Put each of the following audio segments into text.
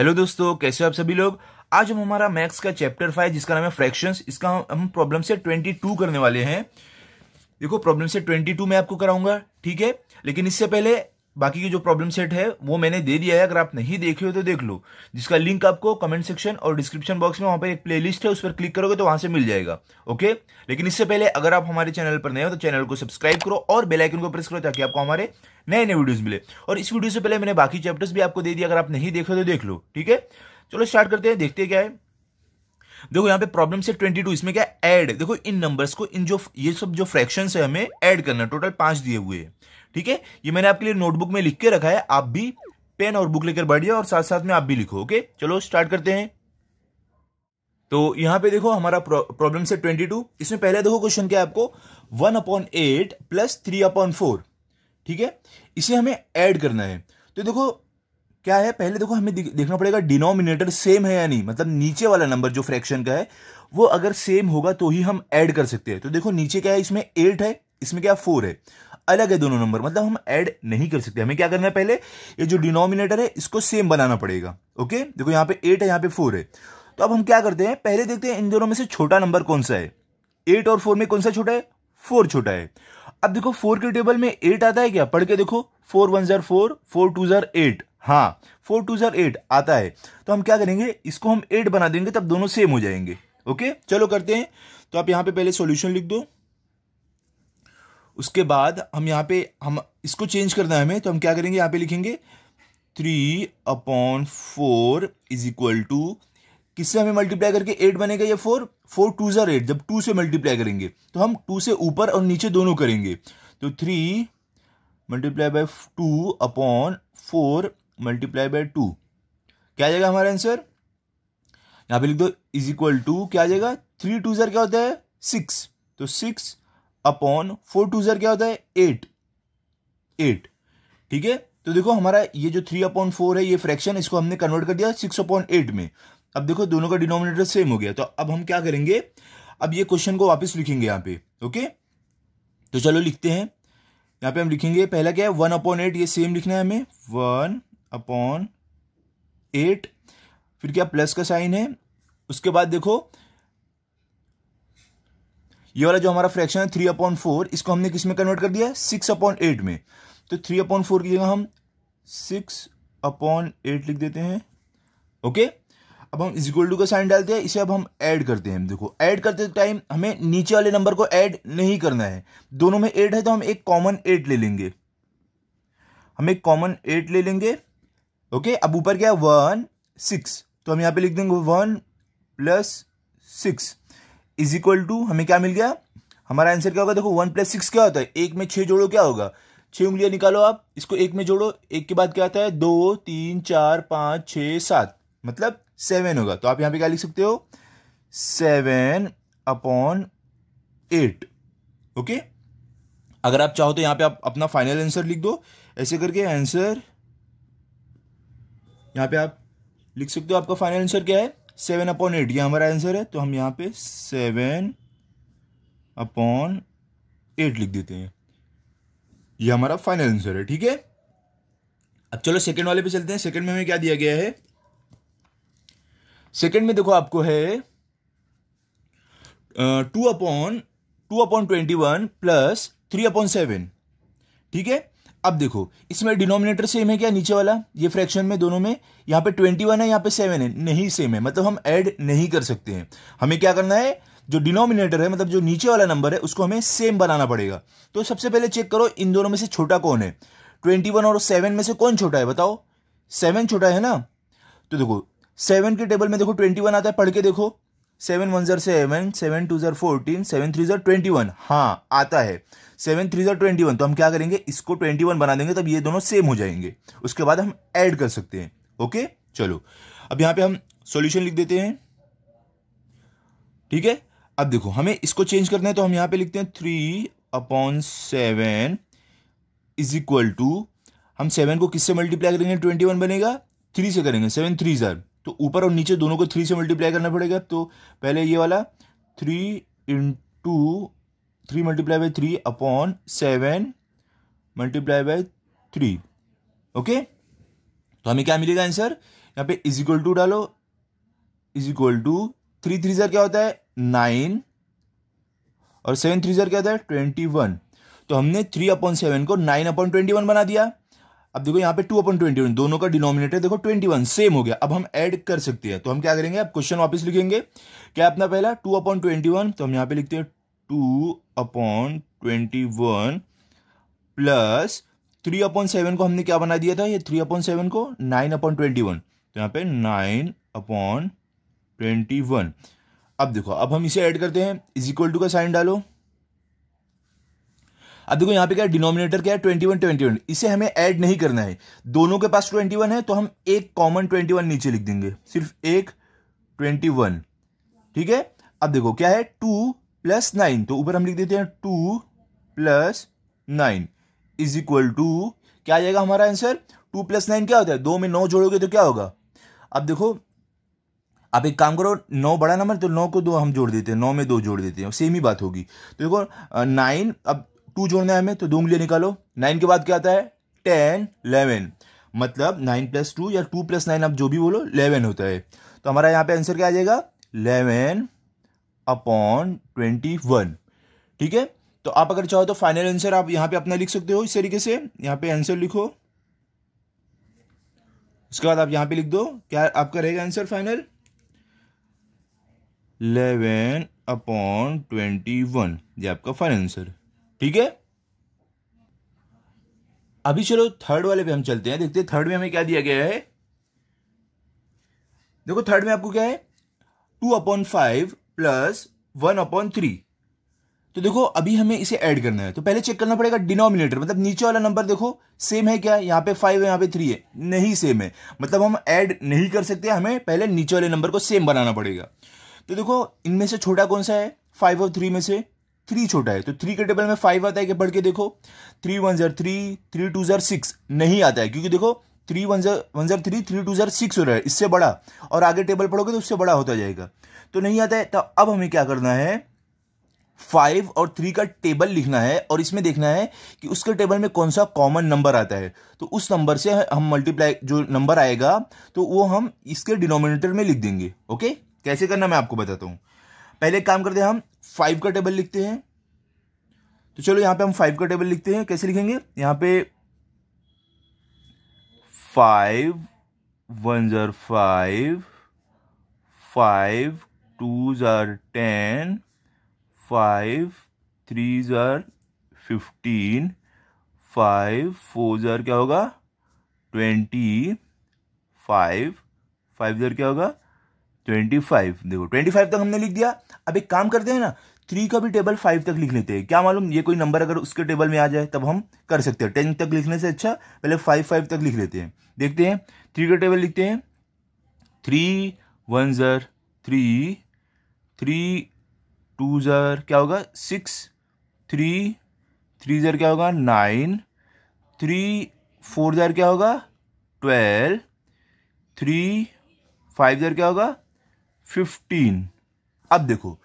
Hello दोस्तों, कैसे हो आप सभी लोग। आज हम हमारा मैथ्स का चैप्टर 5 जिसका नाम है फ्रैक्शंस, इसका हम प्रॉब्लम से 22 करने वाले हैं। देखो, प्रॉब्लम सेट 22 मैं आपको कराऊंगा, ठीक है। लेकिन इससे पहले बाकी की जो प्रॉब्लम सेट है वो मैंने दे दिया है। अगर आप नहीं देखे हो तो देख लो, जिसका लिंक आपको कमेंट सेक्शन और डिस्क्रिप्शन बॉक्स में वहां पर एक प्लेलिस्ट है, उस पर क्लिक करोगे तो वहां से मिल जाएगा। ओके, लेकिन इससे पहले अगर आप हमारे चैनल पर नए हो तो चैनल को सब्सक्राइब करो और बेल आइकन को प्रेस करो ताकि आपको हमारे नए नए वीडियोस मिले। और इस वीडियो से पहले मैंने बाकी चैप्टर्स भी आपको दे दिया, अगर आप नहीं देखे तो देख लो, ठीक है। चलो स्टार्ट करते हैं, देखते हैं क्या है। देखो यहाँ पे प्रॉब्लम से 22, इसमें क्या ऐड, देखो इन नंबर्स को, इन जो ये सब जो फ्रैक्शंस है हमें ऐड करना, टोटल 5 दिए हुए हैं, ठीक है। ये मैंने आपके लिए नोटबुक में लिख के रखा है, आप भी पेन और बुक लेकर बैठ जाओ और साथ साथ में आप भी लिखो। ओके, चलो स्टार्ट करते हैं। तो यहां पे देखो हमारा प्रॉब्लम से 22, इसमें पहले देखो क्वेश्चन क्या है आपको, 1/8 प्लस 3/4, ठीक है। इसे हमें ऐड करना है। तो देखो क्या है, पहले देखो हमें देखना पड़ेगा डिनोमिनेटर सेम है या नहीं, मतलब नीचे वाला नंबर जो फ्रैक्शन का है वो अगर सेम होगा तो ही हम ऐड कर सकते हैं। तो देखो नीचे क्या है, इसमें 8 है, इसमें क्या 4 है, अलग है दोनों नंबर, मतलब हम ऐड नहीं कर सकते। हमें क्या करना है, पहले ये जो डिनोमिनेटर है इसको सेम बनाना पड़ेगा। ओके, देखो यहाँ पे 8 है, यहाँ पे 4 है। तो अब हम क्या करते हैं, पहले देखते हैं इन दोनों में से छोटा नंबर कौन सा है। 8 और 4 में कौन सा छोटा है, 4 छोटा है। अब देखो 4 के टेबल में 8 आता है क्या, पढ़ के देखो, 4 1 जार 4, 4 2 जार 8, हाँ 4 2 जार 8 आता है। तो हम क्या करेंगे, इसको हम 8 बना देंगे, तब दोनों सेम हो जाएंगे। ओके, चलो करते हैं। तो आप यहां पे पहले सॉल्यूशन लिख दो, उसके बाद हम यहां पे हम इसको चेंज करना है हमें, तो हम क्या करेंगे, यहां पे लिखेंगे 3/4 इज इक्वल टू, किससे हमें मल्टीप्लाई करके 8 बनेगा, ये 4 4 2 जार 8, जब 2 से मल्टीप्लाई करेंगे तो हम 2 से ऊपर और नीचे दोनों करेंगे। तो 3 मल्टीप्लाई बाय 2/4 मल्टीप्लाई बाय 2, क्या आ जाएगा हमारा आंसर, यहां पे लिख दो इज इक्वल टू, क्या आ जाएगा, 3 2 जार क्या होता है 6, तो 6/4 2 जार क्या होता है 8, ठीक है। तो देखो हमारा ये जो 3/4 है ये फ्रैक्शन, इसको हमने कन्वर्ट कर दिया 6/8 में। अब देखो दोनों का डिनोमिनेटर सेम हो गया। तो अब हम क्या करेंगे, अब ये क्वेश्चन को वापस लिखेंगे यहाँ पे। ओके, तो चलो लिखते हैं। यहाँ पे हम लिखेंगे, पहला क्या है 1/8, ये सेम लिखना है हमें, 1/8, फिर क्या प्लस का साइन है। उसके बाद देखो ये वाला जो हमारा फ्रैक्शन है 3/4, इसको हमने किस में कन्वर्ट कर दिया, 6/8 में। तो 3/4 की जगह हम 6/8 लिख देते हैं। ओके, अब हम इक्वल टू का साइन डालते हैं, इसे अब हम ऐड करते हैं। देखो ऐड करते टाइम हमें नीचे वाले नंबर को ऐड नहीं करना है, दोनों में 8 है तो हम एक कॉमन 8 ले लेंगे, ओके, अब ऊपर क्या है 1 6, तो हम यहां पे लिख देंगे 1 + 6 इज इक्वल टू, हमें क्या मिल गया, हमारा आंसर क्या होगा, देखो 1 + 6 क्या होता है, एक में 6 जोड़ो क्या होगा, 6 उंगलियां निकालो आप, इसको एक में जोड़ो, एक के बाद क्या आता है 2 3 4 5 6 7, मतलब 7 होगा। तो आप यहां पे क्या लिख सकते हो, 7/8। ओके, अगर आप चाहो तो यहां पे आप अपना फाइनल आंसर लिख दो, ऐसे करके आंसर यहां पे आप लिख सकते हो। आपका फाइनल आंसर क्या है, 7/8, ये हमारा आंसर है। तो हम यहां पे 7/8 लिख देते हैं, ये हमारा फाइनल आंसर है, ठीक है। अब चलो सेकंड वाले पे चलते हैं। सेकंड में हमें क्या दिया गया है, सेकंड में देखो आपको है 2/21 प्लस 3/7, ठीक है। अब देखो इसमें डिनोमिनेटर सेम है क्या, नीचे वाला ये फ्रैक्शन में दोनों में, यहां पे 21 है, यहां पे 7 है, नहीं सेम है, मतलब हम ऐड नहीं कर सकते हैं। हमें क्या करना है, जो डिनोमिनेटर है मतलब जो नीचे वाला नंबर है उसको हमें सेम बनाना पड़ेगा। तो सबसे पहले चेक करो इन दोनों में से छोटा कौन है, 21 और 7 में से कौन छोटा है, बताओ, 7 छोटा है ना। तो देखो 7 के टेबल में देखो 21 आता है, पढ़ के देखो, 7 1 जार 7, 7 2 जार 14, 7 3 जार 21, हाँ आता है 7 3 जार 21। तो हम क्या करेंगे, इसको 21 बना देंगे, तब ये दोनों सेम हो जाएंगे, उसके बाद हम ऐड कर सकते हैं। ओके, चलो अब यहां पे हम सॉल्यूशन लिख देते हैं, ठीक है। अब देखो हमें इसको चेंज करना है, तो हम यहां पे लिखते हैं 3/7 इज इक्वल टू, हम 7 को किससे मल्टीप्लाई करेंगे, 21 बनेगा, 3 से करेंगे, 7 3 जार, तो ऊपर और नीचे दोनों को 3 से मल्टीप्लाई करना पड़ेगा। तो पहले ये वाला 3 multiply bye 3/7 multiply by 3, okay. तो हमें क्या मिलेगा आंसर, यहाँ पे इज इक्वल टू डालो, इज इक्वल टू 3 3 क्या होता है 9 और 7 3 क्या होता है 21। तो हमने 3/7 को 9/21 बना दिया। अब देखो यहाँ पे 2/21, दोनों का डिनोमिनेटर देखो 21 सेम हो गया। अब हम ऐड कर सकते हैं, तो हम क्या करेंगे, अब क्वेश्चन वापस लिखेंगे। क्या अपना पहला 2/21, तो हम यहाँ पे लिखते हैं 2/21 प्लस 3/7 को हमने क्या बना दिया था, ये 3/7 को 9/21, तो यहाँ पे 9/21। अब देखो, अब हम इसे ऐड करते हैं, इज इक्वल टू का साइन डालो। अब देखो यहाँ पे क्या डिनोमिनेटर क्या है 21, इसे हमें ऐड नहीं करना है, दोनों के पास 21 है, तो हम एक कॉमन 21 नीचे लिख देंगे, सिर्फ एक 21। ठीक है, अब देखो क्या है 2 + 9, तो ऊपर हम लिख देते हैं 2 + 9 इज इक्वल टू क्या आ जाएगा हमारा आंसर। 2 + 9 क्या होता है, 2 में 9 जोड़ोगे तो क्या होगा। अब देखो आप एक काम करो, 9 बड़ा नंबर, तो 9 को 2 हम जोड़ देते हैं, 9 में 2 जोड़ देते हैं, सेम ही बात होगी। तो देखो 9, अब 2 जोड़ना है हमें, तो 2 उंगलियां निकालो। 9 के बाद क्या आता है 10 11, मतलब 9 + 2 या 2 + 9 आप जो भी बोलो 11 होता है। तो हमारा यहाँ पे आंसर क्या आ जाएगा 11/21। ठीक है, तो आप अगर चाहो तो फाइनल आंसर आप यहाँ पे अपना लिख सकते हो इस तरीके से। यहाँ पे आंसर लिखो, उसके बाद आप यहाँ पे लिख दो, क्या आपका रहेगा आंसर फाइनल 11/21, ये आपका फाइनल आंसर। ठीक है, अभी चलो थर्ड वाले पे हम चलते हैं, देखते हैं थर्ड में हमें क्या दिया गया है। देखो थर्ड में आपको क्या है 2/5 + 1/3। तो देखो अभी हमें इसे ऐड करना है, तो पहले चेक करना पड़ेगा डिनोमिनेटर, मतलब नीचे वाला नंबर देखो सेम है क्या, यहाँ पे 5 है यहाँ पे 3 है, नहीं सेम है, मतलब हम ऐड नहीं कर सकते, हमें पहले नीचे वाले नंबर को सेम बनाना पड़ेगा। तो देखो इनमें से छोटा कौन सा है, 5 और 3 में से 3 छोटा है, तो 3 के टेबल में 5 आता है कि पढ़ के देखो, 3 1 3, 3 2 6 नहीं आता है, क्योंकि देखो 3 1 3, 3 2 6 हो रहा है, इससे बड़ा, और आगे टेबल पढ़ोगे तो उससे बड़ा होता जाएगा, तो नहीं आता है। तो अब हमें क्या करना है 5 और 3 का टेबल लिखना है, और इसमें देखना है कि उसके टेबल में कौन सा कॉमन नंबर आता है, तो उस नंबर से हम मल्टीप्लाई, जो नंबर आएगा तो वो हम इसके डिनोमिनेटर में लिख देंगे। ओके, कैसे करना मैं आपको बताता हूं। पहले एक काम करते हैं, हम 5 का टेबल लिखते हैं। तो चलो यहां पे हम 5 का टेबल लिखते हैं, कैसे लिखेंगे, यहां पे 5 1 5, 5 2 10, 5 3 15, 5 4 क्या होगा 20, 5 5 क्या होगा 25। देखो 25 तक हमने लिख दिया। अब एक काम करते हैं ना, 3 का भी टेबल 5 तक लिख लेते हैं, क्या मालूम ये कोई नंबर अगर उसके टेबल में आ जाए तब हम कर सकते हैं। 10 तक लिखने से अच्छा पहले 5 तक लिख लेते हैं। देखते हैं 3 का टेबल लिखते हैं, 3 1 3, 3 2 क्या होगा 6, 3 3 क्या होगा 9, 3 4 क्या होगा 12, 3 5 क्या होगा 15। अब देखो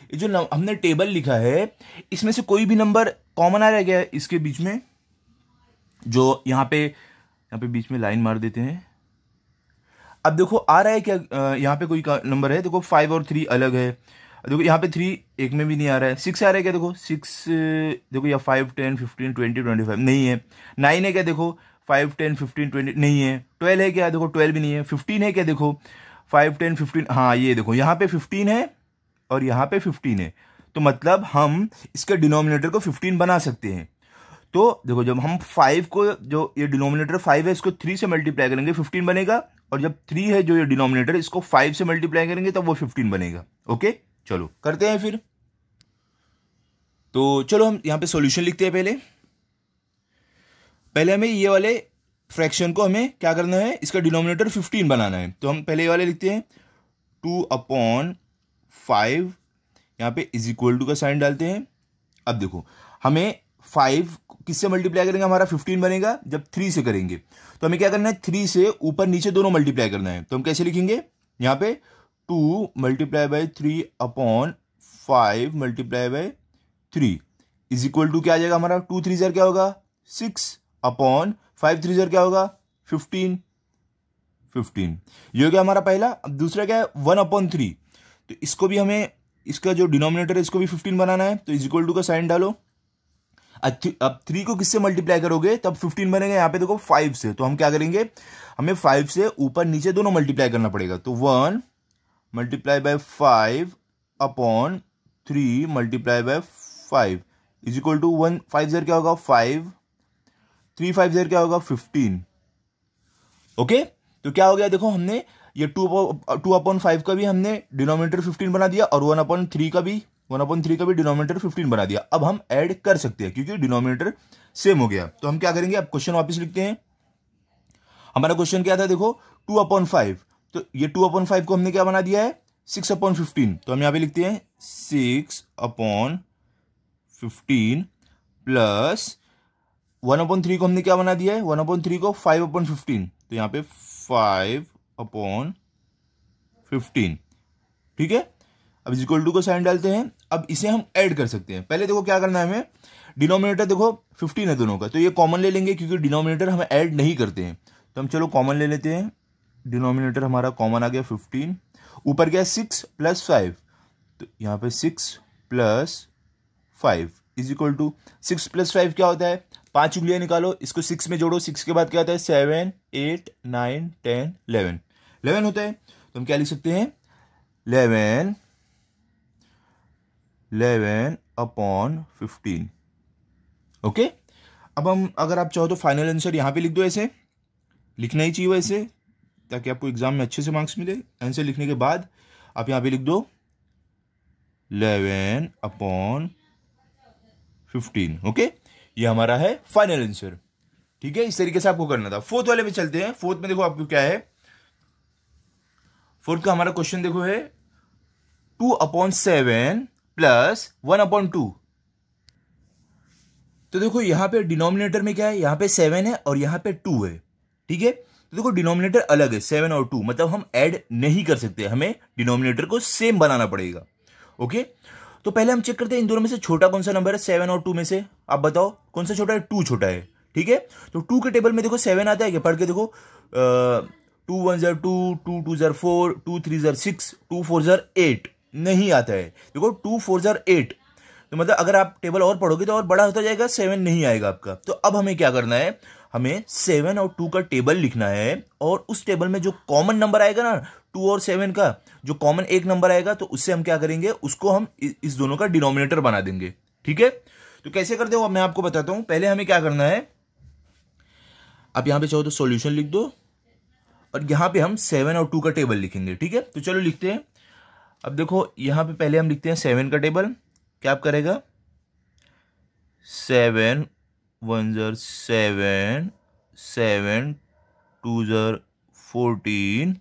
ये जो हमने टेबल लिखा है इसमें से कोई भी नंबर कॉमन आ रहा है क्या इसके बीच में, जो यहाँ पे बीच में लाइन मार देते हैं। अब देखो आ रहा है क्या, यहाँ पे कोई नंबर है, देखो 5 और 3 अलग है, देखो यहाँ पे 3 एक में भी नहीं आ रहा है। 6 आ रहा है क्या, देखो 6, देखो या 5 10 15 20 25 नहीं है। 9 है क्या, देखो 5 10 15 20 नहीं है। 12 है क्या, देखो 12 भी नहीं है। 15 है क्या, देखो 5 10 15, हाँ ये देखो यहाँ पे 15 है और यहाँ पे 15 है, तो मतलब हम इसके डिनोमिनेटर को 15 बना सकते हैं। तो देखो जब हम 5 को, जो ये डिनोमिनेटर 5 है इसको 3 से मल्टीप्लाई करेंगे 15 बनेगा, और जब 3 है जो ये डिनोमिनेटर इसको 5 से मल्टीप्लाई करेंगे तब वो 15 बनेगा। ओके चलो करते हैं फिर। तो चलो हम यहां पे सॉल्यूशन लिखते हैं। पहले हमें ये वाले फ्रैक्शन को हमें क्या करना है, इसका डिनोमिनेटर 15 बनाना है। तो हम पहले ये वाले लिखते हैं 2/5, यहां पे इज इक्वल टू का साइन डालते हैं। अब देखो हमें 5 किससे मल्टीप्लाई करेंगे, हमारा 15 बनेगा जब 3 से करेंगे। तो हमें क्या करना है 3 से ऊपर नीचे दोनों मल्टीप्लाई करना है। तो हम कैसे लिखेंगे, यहां पे 2 × 3/5 × 3 इज इक्वल टू क्या आ जाएगा हमारा, 2 3 क्या होगा 6/5 3 क्या होगा 15 15। ये हो गया हमारा पहला। अब दूसरा क्या है 1/3, तो इसको भी हमें, इसका जो डिनोमिनेटर है इसको भी 15 बनाना है, तो इज इक्वल टू का साइन डालो। अब 3 को किससे मल्टीप्लाई करोगे तब 15 बनेगा, यहाँ पे देखो 5 से, तो हम क्या करेंगे, हमें 5 से ऊपर नीचे दोनों मल्टीप्लाई करना पड़ेगा, तो 1 multiply by 5/3 multiply by 5 is equal to 1, 5 0 क्या होगा 5, 3 5 0 क्या होगा 15। ओके, तो क्या हो गया, देखो हमने ये 2/5 का भी हमने डिनोमिनेटर 15 बना दिया और 1/3 का भी डिनोमिनेटर 15 बना दिया। अब हम ऐड कर सकते हैं क्योंकि डिनोमिनेटर सेम हो गया। तो हम क्या करेंगे, अब क्वेश्चन वापस लिखते हैं। हमारा क्वेश्चन क्या था, देखो 2/5, तो ये 2/5 को हमने क्या बना दिया है 6/15, तो हम यहां पे लिखते हैं 6/15 प्लस 1/3 को हमने क्या बना दिया है, 1/3 को 5/15, तो यहां पे 5/15, ठीक है। अब इक्वल टू को साइन डालते हैं। अब इसे हम ऐड कर सकते हैं। पहले देखो क्या करना है हमें, डिनोमिनेटर देखो 15 है दोनों का, तो ये कॉमन ले लेंगे क्योंकि डिनोमिनेटर हम ऐड नहीं करते हैं, तो हम चलो कॉमन ले लेते हैं। डिनोमिनेटर हमारा कॉमन आ गया 15, ऊपर क्या 6 + 5, तो यहाँ पे 6 + 5 इज इक्वल टू 6 + 5 क्या होता है, 5 उंगलियां निकालो, इसको 6 में जोड़ो, 6 के बाद क्या आता है 7 8 9 10 11 होता है। तो हम क्या लिख सकते हैं 11/15। ओके, अब हम, अगर आप चाहो तो फाइनल आंसर यहां पे लिख दो, ऐसे लिखना ही चाहिए वैसे, ताकि आपको एग्जाम में अच्छे से मार्क्स मिले। आंसर लिखने के बाद आप यहां पे लिख दो 11/15। ओके, ये हमारा है फाइनल आंसर, ठीक है। इस तरीके से आपको करना था। फोर्थ वाले में चलते हैं। फोर्थ में देखो आपको क्या है, फोर्थ का हमारा क्वेश्चन देखो है 2/7 + 1/2। तो देखो यहां पे डिनोमिनेटर में क्या है, यहां पे 7 है और यहां पे 2 है, ठीक है। तो देखो डिनोमिनेटर अलग है 7 और 2, मतलब हम ऐड नहीं कर सकते, हमें डिनोमिनेटर को सेम बनाना पड़ेगा। ओके, तो पहले हम चेक करते हैं इन दोनों में से छोटा कौन सा नंबर है, 7 और 2 में से। आप बताओ कौन सा छोटा है, 2 छोटा है, ठीक है। तो 2 के टेबल में देखो 7 आता है क्या, पढ़ के देखो 2 1 * 2, 2 2 * 4, 2 3 * 6, 2 4 * 8 नहीं आता है। देखो 2 4 * 8, तो मतलब अगर आप टेबल और पढ़ोगे तो और बड़ा होता जाएगा, 7 नहीं आएगा आपका। तो अब हमें क्या करना है, हमें 7 और 2 का टेबल लिखना है, और उस टेबल में जो कॉमन नंबर आएगा ना 2 और 7 का, जो कॉमन एक नंबर आएगा, तो उससे हम क्या करेंगे, उसको हम इस दोनों का डिनोमिनेटर बना देंगे, ठीक है। तो कैसे करते हो मैं आपको बताता हूं। पहले हमें क्या करना है, आप यहां पे चाहो तो सॉल्यूशन लिख दो, और यहां पे हम 7 और 2 का टेबल लिखेंगे, ठीक है। तो चलो लिखते हैं। अब देखो यहां पे पहले हम लिखते हैं 7 का टेबल। क्या आप करेगा, 7 1 * 7, 7 2 * 14,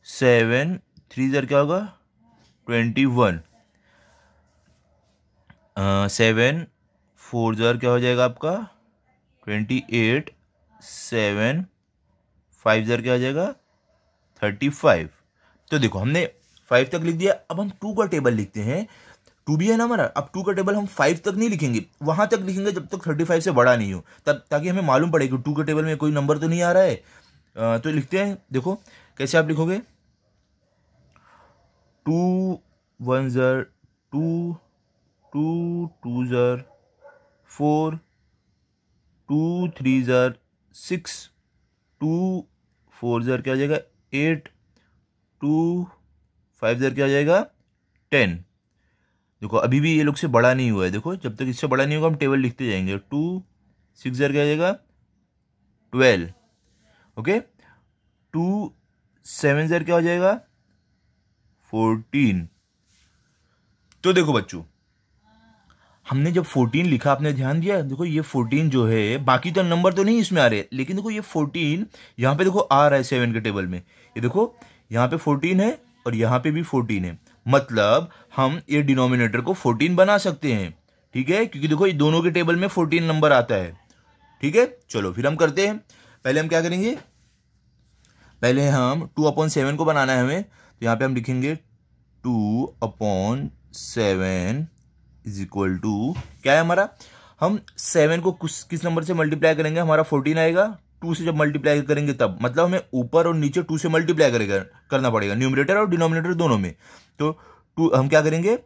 7 3 * क्या होगा 21, 7 4 * क्या हो जाएगा आपका 28, 7 5 * क्या हो जाएगा 35। तो देखो हमने 5 तक लिख दिया। अब हम 2 का टेबल लिखते हैं। 2 भी है ना हमारा। अब 2 का टेबल हम 5 तक नहीं लिखेंगे, वहां तक लिखेंगे जब तक 35 से बड़ा नहीं हो, तब, ताकि हमें मालूम पड़े कि 2 के टेबल में कोई नंबर तो नहीं आ रहा है। तो लिखते हैं, देखो कैसे आप लिखोगे, 2 1 * 2, 2 2 * 4, 2 3 * 6, 2 4 * क्या हो जाएगा 8, 2 5 * क्या हो जाएगा 10। देखो अभी भी ये लोग से बड़ा नहीं हुआ है, देखो जब तक इससे बड़ा नहीं होगा हम टेबल लिखते जाएंगे। 2 6 * क्या हो जाएगा 12, ओके। 2 7 * क्या हो जाएगा 14। तो देखो बच्चों, हमने जब 14 लिखा, आपने ध्यान दिया, देखो ये 14 जो है, बाकी तो नंबर तो नहीं इसमें आ रहे, लेकिन देखो ये 14 यहां पे देखो आ रहा है 7 के टेबल में। ये देखो यहां पे 14 है और यहां पे भी 14 है, मतलब हम ये डिनोमिनेटर को 14 बना सकते हैं, ठीक है, क्योंकि देखो ये दोनों के टेबल में 14 नंबर आता है, ठीक है। चलो फिर हम करते हैं। पहले हम क्या करेंगे, पहले हम 2/7 को बनाना है हमें, तो यहां पे हम लिखेंगे 2/7 इज इक्वल टू क्या है हमारा, हम 7 को किस नंबर से मल्टीप्लाई करेंगे, हमारा 14 आएगा, 2 से जब मल्टीप्लाई करेंगे तब, मतलब हमें ऊपर और नीचे 2 से मल्टीप्लाई करना पड़ेगा, न्यूमरेटर और डिनोमिनेटर दोनों में। तो 2 हम क्या करेंगे,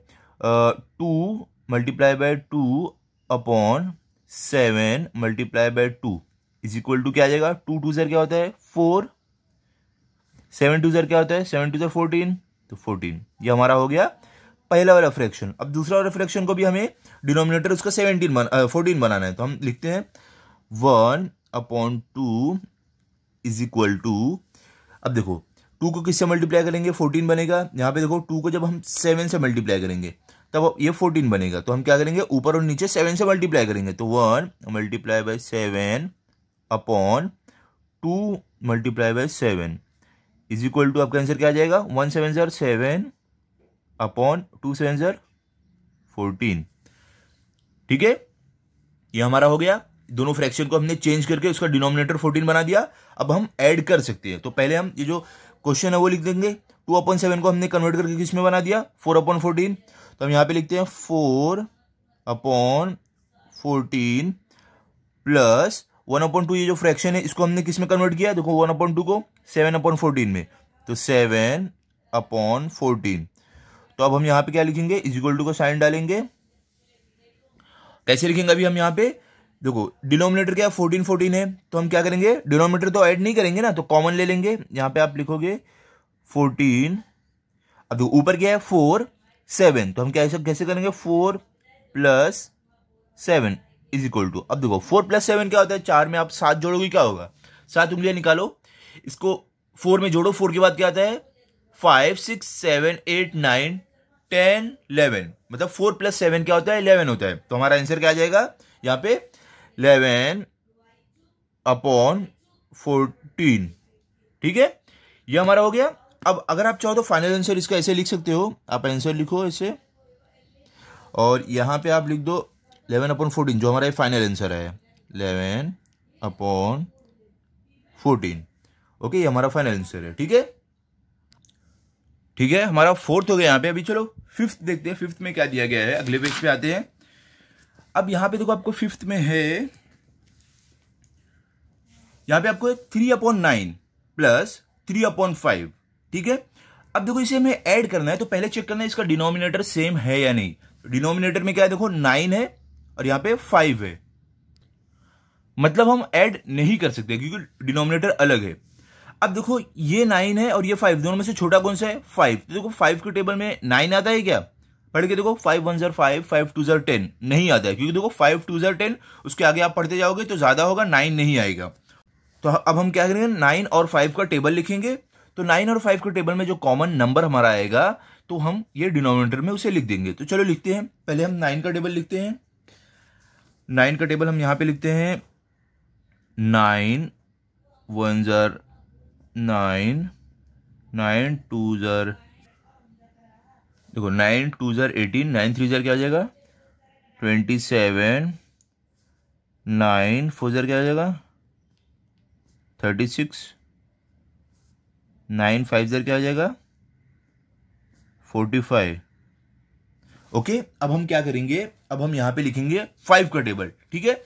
2 multiply by 2 upon 7 multiply by 2 is equal to क्या आ जाएगा, 2 2 ज़र क्या होता है 4, 7 2 ज़र क्या होता है 7 2 ज़र 14, तो 14। ये हमारा हो गया पहला वाला फ्रैक्शन। अब दूसरा वाला फ्रैक्शन को भी हमें डिनोमिनेटर उसका 14 बनाना है, तो हम लिखते हैं 1 अपॉन 2 इज इक्वल टू, अब देखो 2 को किससे मल्टीप्लाई करेंगे 14 बनेगा, यहाँ पे देखो 2 को जब हम 7 से मल्टीप्लाई करेंगे तब ये 14 बनेगा, तो हम क्या करेंगे ऊपर और नीचे 7 से मल्टीप्लाई करेंगे, तो 1 multiply by 7 upon 2 multiply by 7 is equal to, आपका आंसर क्या आ जाएगा 1 7 ज़र 7 अपॉन 2 7 ज़र 14। ठीक है, ये हमारा हो गया। दोनों फ्रैक्शन को हमने चेंज करके उसका डिनोमिनेटर 14 बना दिया। अब हम ऐड कर सकते हैं, तो पहले हम ये जो क्वेश्चन है वो लिख देंगे। 2/7 को हमने कन्वर्ट करके किस में बना दिया 4/14, तो हम यहां पे लिखते हैं 4/14 प्लस 1/2, ये जो फ्रैक्शन है इसको हमने किस में कन्वर्ट किया, देखो 1/2 को 7/14 में, तो 7/14। तो अब हम यहां पे क्या लिखेंगे, इज इक्वल टू का साइन डालेंगे। कैसे लिखेंगे अभी हम यहाँ पे, देखो डिनोमिनेटर क्या 14 14 है, तो हम क्या करेंगे डिनोमिनेटर तो ऐड नहीं करेंगे ना, तो कॉमन ले लेंगे। यहां पे आप लिखोगे 14, अब देखो ऊपर क्या है 4 7, तो हम कैसे करेंगे 4 + 7 इज इक्वल टू, अब देखो 4 + 7 क्या होता है, 4 में आप 7 जोड़ोगे क्या होगा, 7 उंगलियां निकालो, इसको 4 में जोड़ो, 4 के बाद क्या आता है 5 6 7 8 9 10 11, मतलब 4 + 7 क्या होता है 11 होता है। तो हमारा आंसर क्या आ जाएगा यहाँ पे 11/14। ठीक है, ये हमारा हो गया। अब अगर आप चाहो तो फाइनल आंसर इसका ऐसे लिख सकते हो, आप आंसर लिखो ऐसे और यहां पे आप लिख दो 11/14, जो हमारा फाइनल आंसर है 11/14। ओके, ये हमारा फाइनल आंसर है। ठीक है, ठीक है, हमारा 4th हो गया यहाँ पे। अभी चलो 5th देखते हैं, 5th में क्या दिया गया है, अगले पेज पे आते हैं। अब यहां पे देखो आपको 5th में है, यहां पे आपको 3/9 प्लस 3/5। ठीक है, अब देखो इसे हमें ऐड करना है, तो पहले चेक करना है इसका डिनोमिनेटर सेम है या नहीं। डिनोमिनेटर में क्या है, देखो 9 है और यहां पे 5 है, मतलब हम ऐड नहीं कर सकते क्योंकि डिनोमिनेटर अलग है। अब देखो ये 9 है और ये 5, दोनों में से छोटा कौन सा है 5, तो देखो 5 के टेबल में 9 आता है क्या, पढ़ के देखो 5 1 ज़र 5 5 2 ज़र 10 नहीं आता है, क्योंकि देखो 5 2 ज़र 10, उसके आगे आप पढ़ते जाओगे तो ज्यादा होगा, 9 नहीं आएगा। तो अब हम क्या करेंगे 9 और 5 का टेबल लिखेंगे, तो 9 और 5 के टेबल में जो कॉमन नंबर हमारा आएगा तो हम ये डिनोमिनेटर में उसे लिख देंगे। तो चलो लिखते हैं, पहले हम 9 का टेबल लिखते हैं। 9 का टेबल हम यहां पे लिखते हैं 9 1 ज़र 9 9 2 ज़र, देखो 9 2 ज़र 18, 9 3 ज़र क्या आ जाएगा 27, 9 4 ज़र क्या आ जाएगा 36, 9 5 ज़र क्या आ जाएगा 45। ओके, अब हम क्या करेंगे, अब हम यहां पे लिखेंगे 5 का टेबल। ठीक है,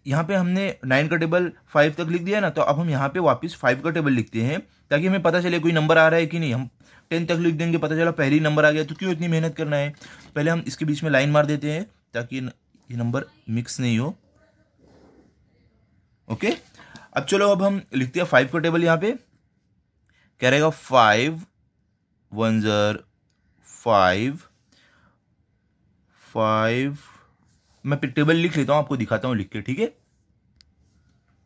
यहां पे हमने 9 का टेबल 5 तक लिख दिया ना, तो अब हम यहां पे वापस 5 का टेबल लिखते हैं ताकि हमें पता चले कोई नंबर आ रहा है कि नहीं। हम 10 तक लिख देंगे, पता चला पहली नंबर आ गया, तो क्यों इतनी मेहनत करना है। पहले हम इसके बीच में लाइन मार देते हैं ताकि ये नंबर मिक्स नहीं हो। ओके, अब चलो अब हम लिखते हैं 5 का टेबल। यहां पे क्या रहेगा 5 1 ज़र 5 5, मैं टेबल लिख लेता हूं, आपको दिखाता हूं लिख के। ठीक है,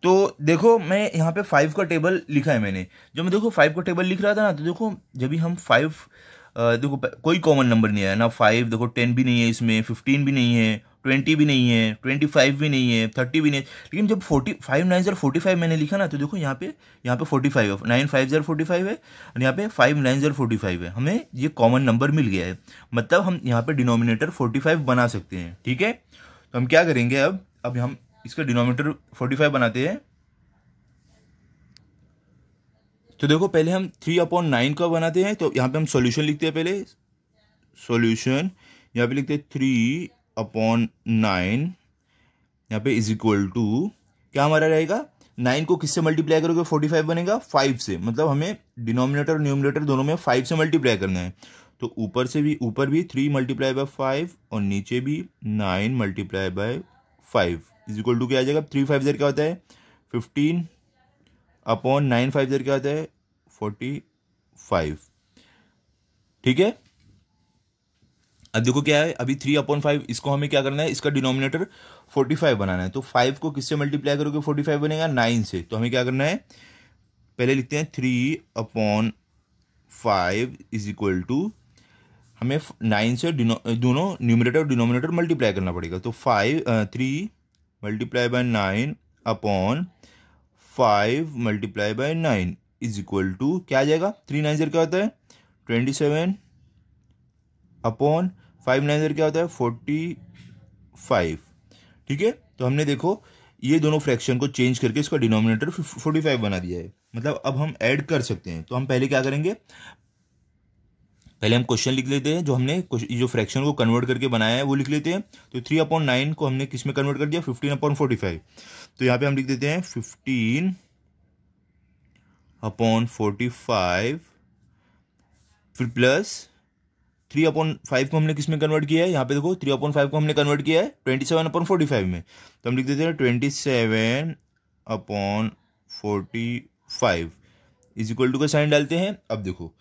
तो देखो मैं यहां पे 5 का टेबल लिखा है मैंने। जब मैं देखो 5 का टेबल लिख रहा था ना, तो देखो जब भी हम 5 देखो कोई कॉमन नंबर नहीं आया ना, 5 देखो 10 भी नहीं है इसमें, 15 भी नहीं है, 20 भी नहीं है, 25 भी नहीं है, 30 भी नहीं है। लेकिन जब 45 9 ज़र 45 मैंने लिखा ना, तो देखो यहाँ पे 45 है, 9 5 ज़र 45 है और यहाँ पे 5 9 ज़र 45 है। हमें ये कॉमन नंबर मिल गया है, मतलब हम यहाँ पे डिनोमिनेटर 45 बना सकते हैं। ठीक है, तो हम क्या करेंगे, अब हम इसका डिनोमिनेटर 45 बनाते हैं। तो देखो पहले हम 3/9 का बनाते हैं, तो यहाँ पे हम सॉल्यूशन लिखते हैं। पहले सॉल्यूशन यहाँ पे लिखते हैं 3/9, यहाँ पे इज इक्वल टू क्या हमारा रहेगा 9 को किससे मल्टीप्लाई करोगे 45 बनेगा 5 से, मतलब हमें डिनोमिनेटर और न्यूमरेटर दोनों में 5 से मल्टीप्लाई करना है। तो ऊपर भी 3 मल्टीप्लाई बाय 5 और नीचे भी 9 multiply by 5 is equal to क्या आ जाएगा, 3 5 ज़र क्या होता है 15 अपॉन 9 5 ज़र क्या होता है 45। ठीक है, अब देखो क्या है, अभी 3/5 इसको हमें क्या करना है, इसका डिनोमिनेटर 45 बनाना है। तो 5 को किससे मल्टीप्लाई करोगे 45 बनेगा 9 से। तो हमें क्या करना है, पहले लिखते हैं 3/5 इज इक्वल टू, हमें 9 से दोनों न्यूमरेटर और डिनोमिनेटर मल्टीप्लाई करना पड़ेगा। तो 3 multiply by 9 upon 5 multiply by 9 is equal to क्या आ जाएगा, 3 9 ज़र क्या होता है 27 अपॉन 5 9 ज़र क्या होता है 45। ठीक है, तो हमने देखो ये दोनों फ्रैक्शन को चेंज करके इसका डिनोमिनेटर 45 बना दिया है। मतलब अब हम ऐड कर सकते हैं। तो हम पहले क्या करेंगे, पहले हम क्वेश्चन लिख लेते हैं, जो हमने जो फ्रैक्शन को कन्वर्ट करके बनाया है वो लिख लेते हैं। तो 3/9 को हमने किस में कन्वर्ट कर दिया 15/45। तो यहाँ पे हम लिख देते हैं 15/45 फिर प्लस 3/5 को हमने किस में कन्वर्ट किया है, यहाँ पे देखो 3/5 को हमने कन्वर्ट किया है 27/45 में। तो हम लिख देते हैं 27/45 इज इक्वल टू का साइन डालते हैं। अब देखो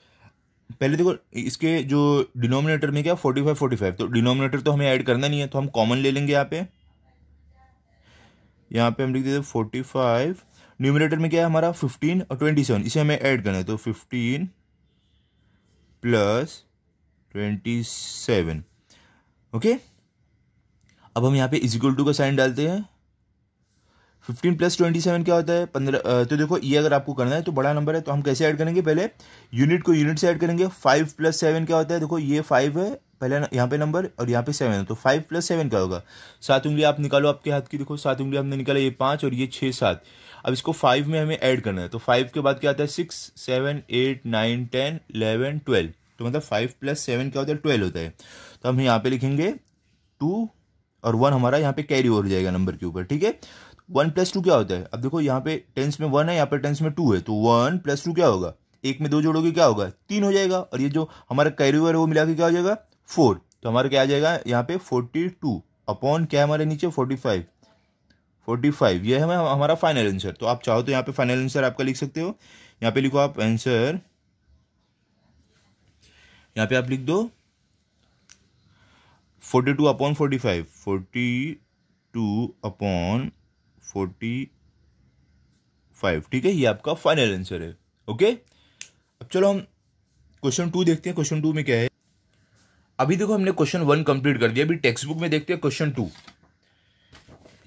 पहले देखो इसके जो डिनोमिनेटर में क्या 45, तो डिनोमिनेटर तो हमें ऐड करना नहीं है, तो हम कॉमन ले लेंगे। यहाँ पे हम लिख देते हैं 45, न्यूमिनेटर में क्या है हमारा 15 और 27, इसे हमें ऐड करना है। तो 15 प्लस 27। ओके, अब हम यहाँ पे इज इक्वल टू का साइन डालते हैं। 15 प्लस 27 क्या होता है 15। तो देखो ये अगर आपको करना है तो बड़ा नंबर है, तो हम कैसे ऐड करेंगे, पहले यूनिट को यूनिट से ऐड करेंगे। 5 प्लस 7 क्या होता है, देखो ये 5 है पहले यहाँ पे नंबर और यहाँ पे 7 है, तो 5 प्लस 7 क्या होगा, 7 उंगली आप निकालो आपके हाथ की, देखो 7 उंगली हमने निकाला, ये 5 और ये 6 7। अब इसको 5 में हमें ऐड करना है। तो 5 के बाद क्या आता है 6 7 8 9 10 11 12। तो मतलब 5 प्लस 7 क्या होता है 12 होता है। तो हम यहाँ पे लिखेंगे 2 और 1 हमारा यहाँ पे कैरी ओवर हो जाएगा नंबर के ऊपर। ठीक है, 1 प्लस 2 क्या होता है, अब देखो यहाँ पे टेंस में 1 है, यहाँ पे टेंस में 2 है, तो 1 प्लस 2 क्या होगा, 1 में 2 जोड़ोगे क्या होगा 3 हो जाएगा, और ये जो हमारा कैरी ओवर है वो मिला के क्या हो जाएगा 4। तो हमारा क्या आ जाएगा यहाँ पे 42 अपॉन क्या है हमारे नीचे 45। ये है हमारा फाइनल आंसर। तो आप चाहो तो यहाँ पे फाइनल आंसर आपका लिख सकते हो। यहाँ पे लिखो आप आंसर, यहाँ पे आप लिख दो 42/45, 42/45। ठीक है, ये आपका फाइनल आंसर है। ओके, अब चलो हम क्वेश्चन 2 देखते हैं। क्वेश्चन 2 में क्या है, अभी देखो हमने क्वेश्चन 1 कंप्लीट कर दिया, अभी टेक्स्ट बुक में देखते हैं क्वेश्चन 2।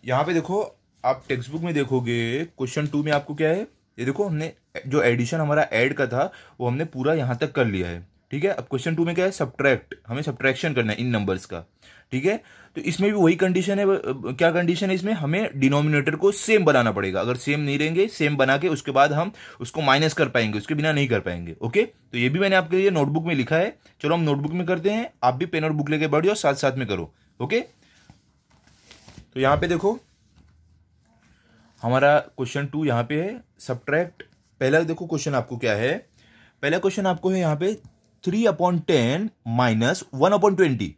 यहाँ पे देखो आप टेक्स्ट बुक में देखोगे क्वेश्चन 2 में आपको क्या है, ये देखो हमने जो एडिशन हमारा ऐड का था वो हमने पूरा यहाँ तक कर लिया है। ठीक है, अब क्वेश्चन 2 में क्या है सब्ट्रैक्ट, हमें सब्ट्रैक्शन करना है इन नंबर्स का। ठीक है, तो इसमें भी वही कंडीशन है, क्या कंडीशन है इसमें, हमें डिनोमिनेटर को सेम बनाना पड़ेगा। अगर सेम नहीं रहेंगे, सेम बना के उसके बाद हम उसको माइनस कर पाएंगे, उसके बिना नहीं कर पाएंगे। ओके, तो ये भी मैंने आपके लिए नोटबुक में लिखा है। चलो हम नोटबुक में करते हैं, आप भी पेन और बुक लेके बैठ जाओ, साथ साथ में करो। ओके, तो यहाँ पे देखो हमारा क्वेश्चन 2 यहाँ पे है सब्ट्रैक्ट। पहला देखो क्वेश्चन आपको क्या है, पहला क्वेश्चन आपको है यहाँ पे 3/10 माइनस 1/20।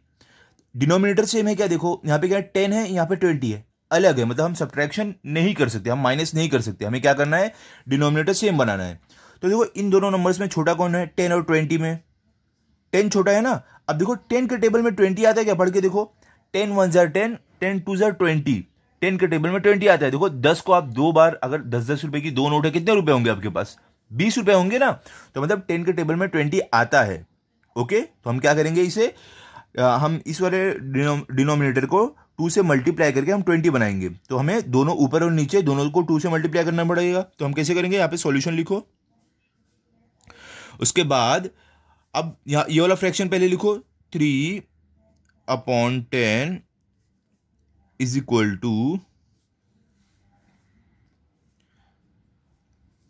डिनोमिनेटर सेम है क्या, देखो यहाँ पे क्या है 10 है, यहाँ पे 20 है, अलग है, मतलब हम सब्ट्रैक्शन नहीं कर सकते, हम माइनस नहीं कर सकते। हमें क्या करना है, डिनोमिनेटर सेम बनाना है। तो देखो इन दोनों नंबर्स में छोटा कौन है 10 और 20 में 10 छोटा है ना। अब देखो 10 के टेबल में 20 आता है क्या, पढ़ के देखो 10 1 जार 10, 10 2 जार 20, 10 के टेबल में 20 आता है। देखो 10 को आप 2 बार, अगर 10-10 रुपए की 2 नोट है, कितने रुपए होंगे आपके पास 20 रुपए होंगे ना। तो मतलब 10 के टेबल में 20 आता है। ओके, तो हम क्या करेंगे, इसे हम इस वाले डिनोमिनेटर को 2 से मल्टीप्लाई करके हम 20 बनाएंगे। तो हमें दोनों ऊपर और नीचे दोनों को 2 से मल्टीप्लाई करना पड़ेगा। तो हम कैसे करेंगे, यहाँ पे सॉल्यूशन लिखो, उसके बाद अब यहाँ ये वाला फ्रैक्शन पहले लिखो 3/10 इज इक्वल टू,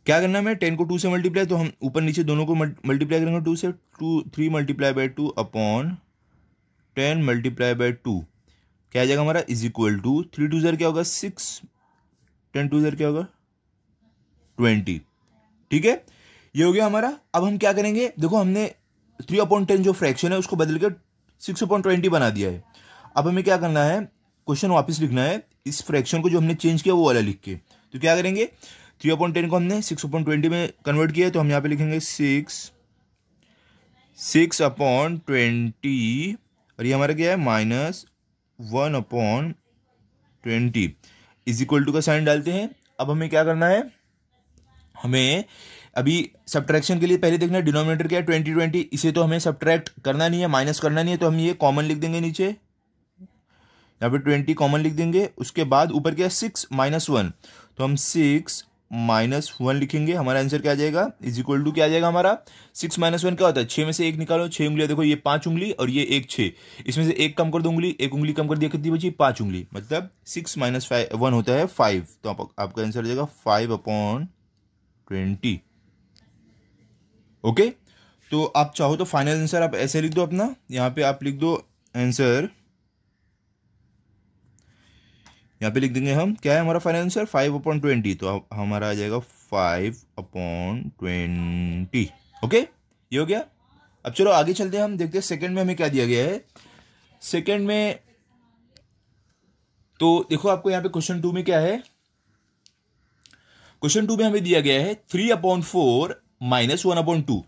क्या करना है, 10 को 2 से मल्टीप्लाई, तो हम ऊपर नीचे दोनों को मल्टीप्लाई करेंगे 2 से। 3 multiply by 2 upon 10 multiply by 2 क्या आ जाएगा हमारा, इज इक्वल टू 3 2 ज़र क्या होगा 6, 10 2 ज़र क्या होगा 20। ठीक है, ये हो गया हमारा। अब हम क्या करेंगे, देखो हमने 3/10 जो फ्रैक्शन है उसको बदल के 6/20 बना दिया है। अब हमें क्या करना है, क्वेश्चन वापस लिखना है, इस फ्रैक्शन को जो हमने चेंज किया वो वाला लिख के। तो क्या करेंगे, 3/10 को हमने 6/20 में कन्वर्ट किया है, तो हम यहाँ पे लिखेंगे 6/20 और ये हमारा क्या है -1/20 इज इक्वल टू का साइन डालते हैं। अब हमें क्या करना है, हमें अभी सब्ट्रैक्शन के लिए पहले देखना है डिनोमिनेटर क्या है 20, इसे तो हमें सब्ट्रैक्ट करना नहीं है, माइनस करना नहीं है, तो हम ये कॉमन लिख देंगे नीचे, यहाँ पे 20 कॉमन लिख देंगे। उसके बाद ऊपर क्या है 6 - 1, तो हम 6 - 1 लिखेंगे। हमारा आंसर क्या आ जाएगा, इज इक्वल टू क्या आ जाएगा हमारा 6 - 1 क्या होता है, 6 में से 1 निकालो, 6 उंगलियां देखो, ये 5 उंगली और ये 1 6, इसमें से 1 कम कर दो उंगली, 1 उंगली कम कर दिया, कितनी बची 5 उंगली, मतलब 6 - 1 होता है 5। तो आपका आंसर आ जाएगा 5/20। ओके, तो आप चाहो तो फाइनल आंसर आप ऐसे लिख दो अपना, यहाँ पे आप लिख दो आंसर, यहाँ पे लिख देंगे हम, क्या है हमारा फाइनल आंसर 5/20, तो हमारा आ जाएगा 5/20। ओके, ये हो गया। अब चलो आगे चलते हैं, हम देखते हैं सेकंड में हमें क्या दिया गया है। सेकंड में तो देखो आपको यहाँ पे क्वेश्चन 2 में क्या है, क्वेश्चन 2 में हमें दिया गया है 3/4 - 1/2।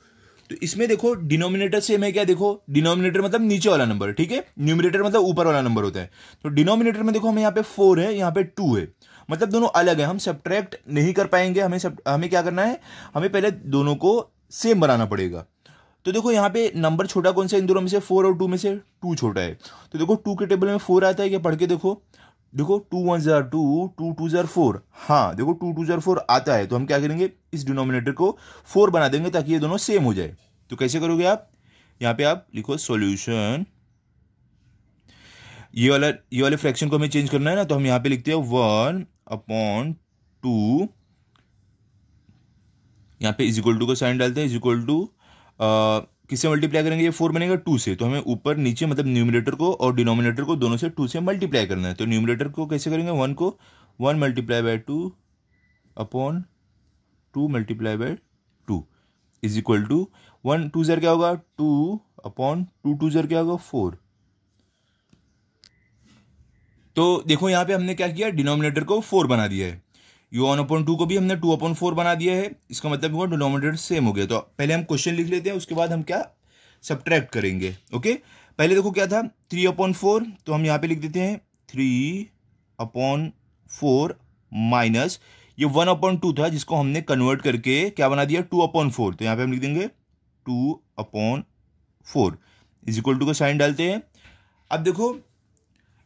तो इसमें देखो डिनोमिनेटर से हमें क्या, देखो डिनोमिनेटर मतलब नीचे वाला नंबर, ठीक है, न्यूमरेटर मतलब ऊपर वाला नंबर होता है। तो डिनोमिनेटर में देखो हमें यहाँ पे 4 है, यहाँ पे 2 है, मतलब दोनों अलग है, हम सब्ट्रैक्ट नहीं कर पाएंगे। हमें क्या करना है, हमें पहले दोनों को सेम बनाना पड़ेगा। तो देखो यहाँ पे नंबर छोटा कौन सा इन दोनों में से, 4 और 2 में से 2 छोटा है। तो देखो 2 के टेबल में 4 आता है क्या, पढ़ के देखो, देखो 2 × 1 = 2, 2 × 2 = 4, हाँ देखो 2 × 2 = 4 आता है। तो हम क्या करेंगे, इस डिनोमिनेटर को 4 बना देंगे ताकि ये दोनों सेम हो जाए। तो कैसे करोगे आप, यहाँ पे आप लिखो सॉल्यूशन, ये वाले फ्रैक्शन को हमें चेंज करना है ना, तो हम यहाँ पे लिखते हैं 1/2, यहाँ पे इज इक्वल टू का साइन डालते हैं, इज इक्वल टू किससे मल्टीप्लाई करेंगे, ये 4 बनेगा 2 से, तो हमें ऊपर नीचे मतलब न्यूमरेटर को और डिनोमिनेटर को दोनों से 2 से मल्टीप्लाई करना है। तो न्यूमरेटर को कैसे करेंगे, 1 को 1 × 2/2 × 2 इज इक्वल टू 1 2 ज़र क्या होगा, 2/2 2 ज़र क्या होगा 4। तो देखो यहाँ पे हमने क्या किया, डिनोमिनेटर को 4 बना दिया है, ये 1/2 को भी हमने 2/4 बना दिया है। इसका मतलब वो डिनोमिनेटर सेम हो गया। तो पहले हम क्वेश्चन लिख लेते हैं, उसके बाद हम क्या सब्ट्रैक्ट करेंगे। ओके, पहले देखो क्या था 3/4, तो हम यहाँ पे लिख देते हैं 3/4 माइनस ये 1/2 था जिसको हमने कन्वर्ट करके क्या बना दिया 2/4। तो यहाँ पे हम लिख देंगे 2/4 इज इक्वल टू का साइन डालते हैं। अब देखो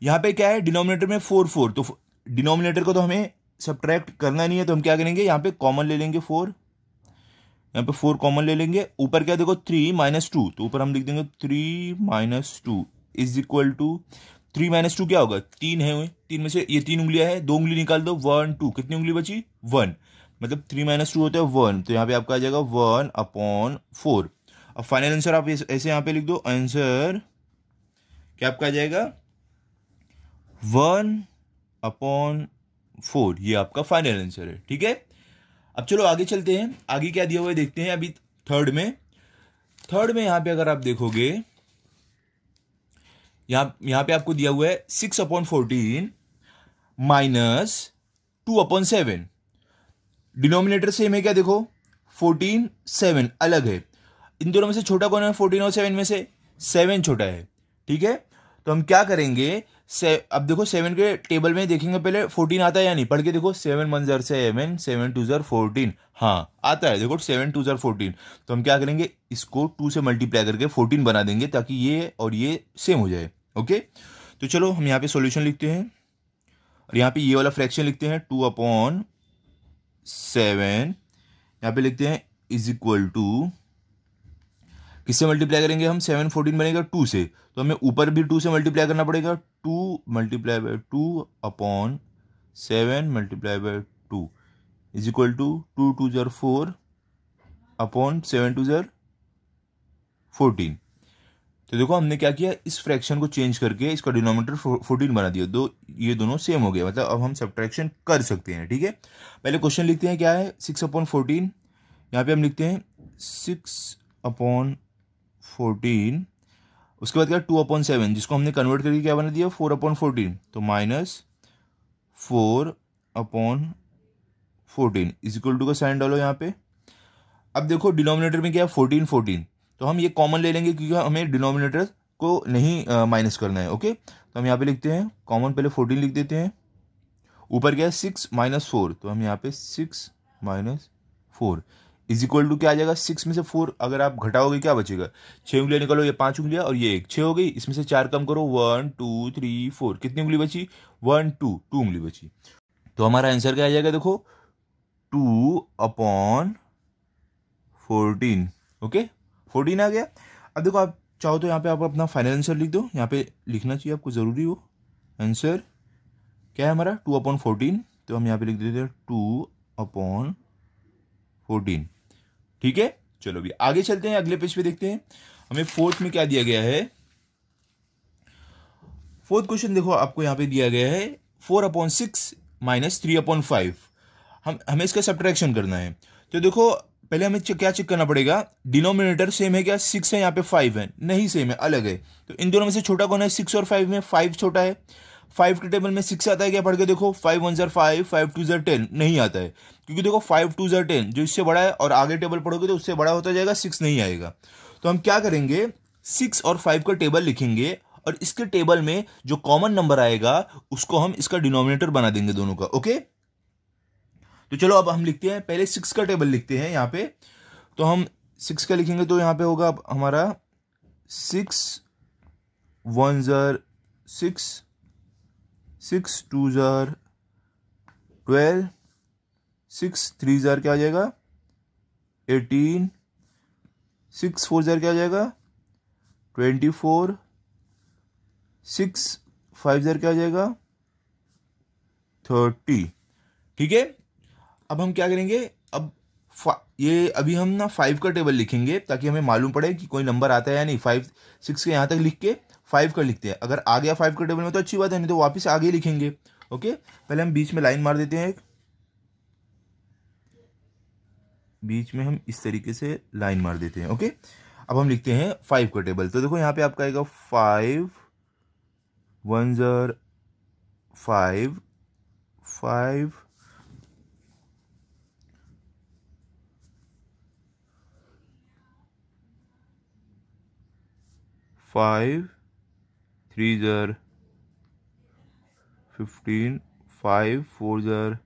यहाँ पे क्या है, डिनोमिनेटर में 4 तो डिनोमिनेटर को तो हमें सब्ट्रैक्ट करना नहीं है, तो हम क्या करेंगे, यहाँ पे कॉमन ले लेंगे 4, यहाँ पे 4 कॉमन ले लेंगे। ऊपर क्या देखो 3 - 2, तो ऊपर हम लिख देंगे 3 - 2 इज इक्वल टू 3 - 2 क्या होगा, 3 है, 3 में से ये 3 उंगलियां है, 2 उंगली निकाल दो, 1 2, कितनी उंगली बची 1, मतलब 3 - 2 होता है 1। तो यहाँ पे आपका आ जाएगा 1/4। अब फाइनल आंसर आप ऐसे यहाँ पे लिख दो, आंसर क्या आपका आ जाएगा 1/4, ये आपका फाइनल आंसर है। ठीक है, अब चलो आगे चलते हैं, आगे क्या दिया हुआ है देखते हैं। अभी थर्ड में यहां पे अगर आप देखोगे, यहां पे आपको दिया हुआ है 6/14 माइनस 2/7। डिनोमिनेटर से हमें क्या देखो 14 7 अलग है, इन दोनों में से छोटा कौन है, 14 और 7 में से 7 छोटा है। ठीक है, तो हम क्या करेंगे, अब देखो 7 के टेबल में देखेंगे पहले 14 आता है या नहीं, पढ़ के देखो 7 1 ज़र 7 7 2 ज़र 14, हाँ आता है, देखो 7 2 ज़र 14। तो हम क्या करेंगे, इसको 2 से मल्टीप्लाई करके 14 बना देंगे ताकि ये और ये सेम हो जाए। ओके, तो चलो हम यहाँ पे सॉल्यूशन लिखते हैं और यहाँ पे ये वाला फ्रैक्शन लिखते हैं 2/7, यहाँ पे लिखते हैं इज इक्वल टू, किससे मल्टीप्लाई करेंगे हम, 7 14 बनेगा 2 से, तो हमें ऊपर भी 2 से मल्टीप्लाई करना पड़ेगा, 2 × 2/7 × 2 इज इक्वल टू 2 2 ज़र 4 7 2 ज़र 14। तो देखो हमने क्या किया, इस फ्रैक्शन को चेंज करके इसका डिनोमिनेटर 14 बना दिया, ये दोनों सेम हो गए, मतलब अब हम सब्ट्रैक्शन कर सकते हैं। ठीक है, पहले क्वेश्चन लिखते हैं, क्या है 6/14। यहाँ पे हम लिखते हैं 6/14, उसके बाद क्या 2/7, जिसको हमने कन्वर्ट करके क्या बना दिया 4/14, तो -4/14 इज इक्वल टू का साइन डालो यहाँ पे। अब देखो डिनोमिनेटर में क्या है 14, तो हम ये कॉमन ले लेंगे क्योंकि हमें डिनोमिनेटर को नहीं माइनस करना है। ओके, तो हम यहाँ पे लिखते हैं कॉमन, पहले 14 लिख देते हैं, ऊपर क्या है 6 - 4, तो हम यहाँ पे 6 - 4 इज इक्वल टू क्या आ जाएगा, 6 में से 4 अगर आप घटाओगे क्या बचेगा, 6 उंगलियां निकालो, ये 5 उंगलियां और ये 1, 6 हो गई, इसमें से 4 कम करो, 1 2 3 4, कितनी उंगली बची 1 2 उंगली बची। तो हमारा आंसर क्या आ जाएगा, देखो 2/14। ओके, 14 आ गया। अब देखो आप चाहो तो यहाँ पे आप अपना फाइनल आंसर लिख दो, यहाँ पे लिखना चाहिए आपको, जरूरी हो। आंसर क्या है हमारा 2/14, तो हम यहाँ पे लिख देते हैं 2/14। ठीक है, चलो भी आगे चलते हैं, अगले पेज पे देखते हैं हमें फोर्थ में क्या दिया गया है। फोर्थ क्वेश्चन देखो आपको यहाँ पे दिया गया है 4/6 - 3/5। हमें इसका सब्ट्रैक्शन करना है। तो देखो पहले हमें क्या चेक करना पड़ेगा, डिनोमिनेटर सेम है क्या, 6 है, यहाँ पे 5 है, नहीं सेम है, अलग है। तो इन दोनों में से छोटा कौन है, 6 और 5 में 5 छोटा है। 5 के टेबल में 6 आता है क्या, पढ़ के देखो, 5 1 ज़र 5, 5 2 ज़र 10, नहीं आता है, क्योंकि देखो 5 2 ज़र 10 जो इससे बड़ा है, और आगे टेबल पढ़ोगे तो उससे बड़ा होता जाएगा, 6 नहीं आएगा। तो हम क्या करेंगे, 6 और 5 का टेबल लिखेंगे, और इसके टेबल में जो कॉमन नंबर आएगा उसको हम इसका डिनोमिनेटर बना देंगे दोनों का। ओके, तो चलो अब हम लिखते हैं, पहले 6 का टेबल लिखते हैं यहाँ पे। तो हम 6 का लिखेंगे तो यहाँ पे होगा अब हमारा 6 1 ज़र 6, 6 2 ज़र 12, 6 3 ज़र क्या आ जाएगा 18, 6 4 ज़र क्या आ जाएगा 24, 6 5 ज़र क्या आ जाएगा 30। ठीक है, अब हम क्या करेंगे, अब ये अभी हम ना 5 का टेबल लिखेंगे ताकि हमें मालूम पड़े कि कोई नंबर आता है या नहीं। 5 6 के यहाँ तक लिख के 5 का लिखते हैं, अगर आ गया 5 का टेबल में तो अच्छी बात है, नहीं तो वापस आगे लिखेंगे। ओके, पहले हम बीच में लाइन मार देते हैं, एक बीच में हम इस तरीके से लाइन मार देते हैं। ओके, अब हम लिखते हैं 5 का टेबल। तो देखो यहाँ पे आपका आएगा 5 1 ज़र 5, 5 5 3 ज़र 15, 5 4 ज़र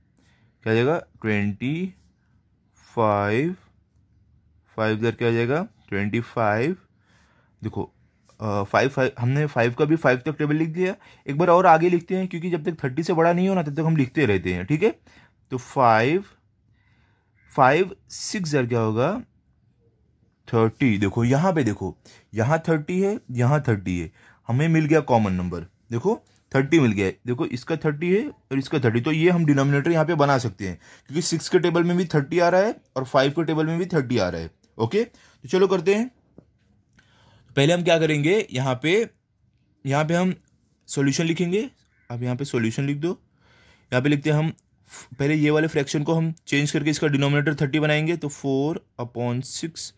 क्या आ जाएगा 25, 5 ज़र क्या आ जाएगा 25। देखो 5 हमने 5 का भी 5 तक टेबल लिख दिया, एक बार और आगे लिखते हैं क्योंकि जब तक 30 से बड़ा नहीं हो ना तब तक हम लिखते रहते हैं। ठीक है, तो 5 6 ज़र क्या होगा 30। देखो यहाँ पे, देखो यहाँ 30 है, यहाँ 30 है, हमें मिल गया कॉमन नंबर, देखो 30 मिल गया है, देखो इसका 30 है और इसका 30, तो ये हम डिनोमिनेटर यहाँ पे बना सकते हैं क्योंकि 6 के टेबल में भी 30 आ रहा है और 5 के टेबल में भी 30 आ रहा है। ओके, तो चलो करते हैं। पहले हम क्या करेंगे, यहाँ पे हम सॉल्यूशन लिखेंगे। अब यहाँ पे सॉल्यूशन लिख दो, यहाँ पे लिखते हैं हम पहले ये वाले फ्रैक्शन को हम चेंज करके इसका डिनोमिनेटर 30 बनाएंगे। तो 4/6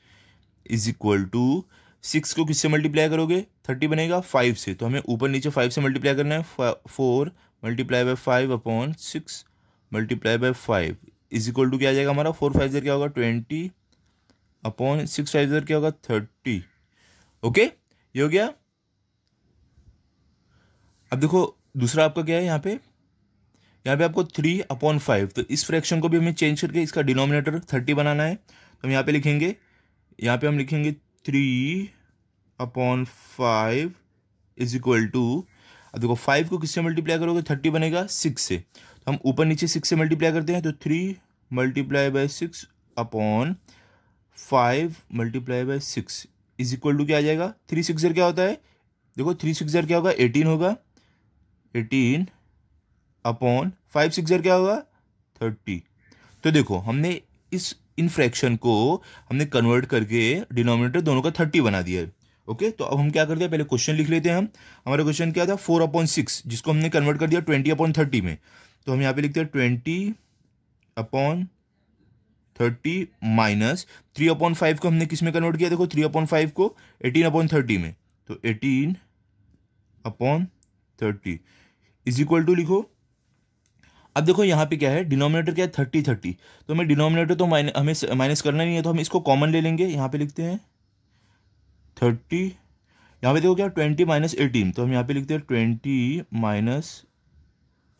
इज इक्वल टू 6 को किससे मल्टीप्लाई करोगे 30 बनेगा 5 से, तो हमें ऊपर नीचे 5 से मल्टीप्लाई करना है। 4 × 5/6 × 5 इज इक्वल टू क्या आ जाएगा हमारा 4 5 ज़र क्या होगा 20/6 5 ज़र क्या होगा 30। ओके, ये हो गया। अब देखो दूसरा आपका क्या है, यहाँ पे आपको 3/5, तो इस फ्रैक्शन को भी हमें चेंज करके इसका डिनोमिनेटर 30 बनाना है। तो हम यहाँ पे लिखेंगे, यहाँ पे हम लिखेंगे 3/5 इज इक्वल टू, अब देखो 5 को किससे मल्टीप्लाई करोगे 30 बनेगा 6 से, तो हम ऊपर नीचे 6 से मल्टीप्लाई करते हैं। तो 3 × 6/5 × 6 इज इक्वल टू क्या आ जाएगा 3 6 ज़र क्या होता है, देखो 3 6 ज़र क्या होगा 18 होगा, 18/5 6 ज़र क्या होगा 30। तो देखो हमने इन फ्रैक्शन को हमने कन्वर्ट करके डिनोमिनेटर दोनों का 30 बना दिया है। ओके, तो अब हम क्या करते हैं, पहले क्वेश्चन लिख लेते हैं हम। हमारा क्वेश्चन क्या था, 4/6, जिसको हमने कन्वर्ट कर दिया 20/30 में। तो हम यहाँ पे लिखते हैं 20/30 माइनस 3/5 को हमने किस में कन्वर्ट किया, देखो 3/5 को 18/30 में, तो 18/30 इज इक्वल टू लिखो। अब देखो यहाँ पे क्या है, डिनोमिनेटर क्या है 30, तो हमें डिनोमिनेटर तो हमें माइनस करना नहीं है, तो हम इसको कॉमन ले लेंगे। यहाँ पे लिखते हैं 30, यहाँ पे देखो क्या 20 माइनस 18, तो हम यहाँ पे लिखते हैं 20 माइनस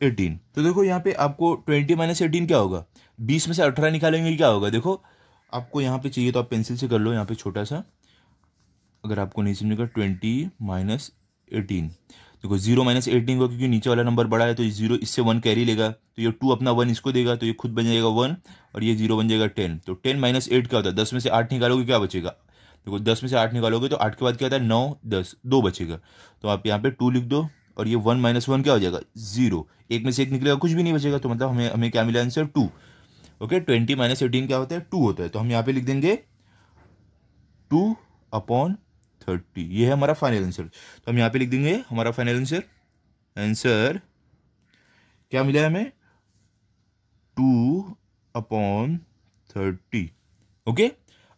18। तो देखो यहाँ पे आपको 20 माइनस 18 क्या होगा, 20 में से 18 निकालेंगे क्या होगा। देखो आपको यहाँ पे चाहिए तो आप पेंसिल से कर लो, यहाँ पे छोटा सा, अगर आपको नहीं समझेगा 20 माइनस 18, देखो 0 माइनस 18 को, क्योंकि नीचे वाला नंबर बड़ा है तो 0 इससे 1 कैरी लेगा, तो ये 2 अपना 1 इसको देगा, तो ये खुद बन जाएगा 1 और ये 0 बन जाएगा 10। तो 10 माइनस 8 क्या होता है, 10 में से 8 निकालोगे क्या बचेगा, देखो 10 में से 8 निकालोगे तो 8 के बाद क्या आता है 9 10 2 बचेगा, तो आप यहाँ पे 2 लिख दो, और ये 1 माइनस 1 क्या हो जाएगा 0, एक में से एक निकलेगा कुछ भी नहीं बचेगा, तो मतलब हमें क्या मिला आंसर 2। ओके, 20 माइनस 18 क्या होता है 2 होता है, तो हम यहाँ पे लिख देंगे 2/30, ये है हमारा फाइनल आंसर। तो हम यहाँ पे लिख देंगे हमारा फाइनल आंसर क्या मिला है हमें 2/30। ओके,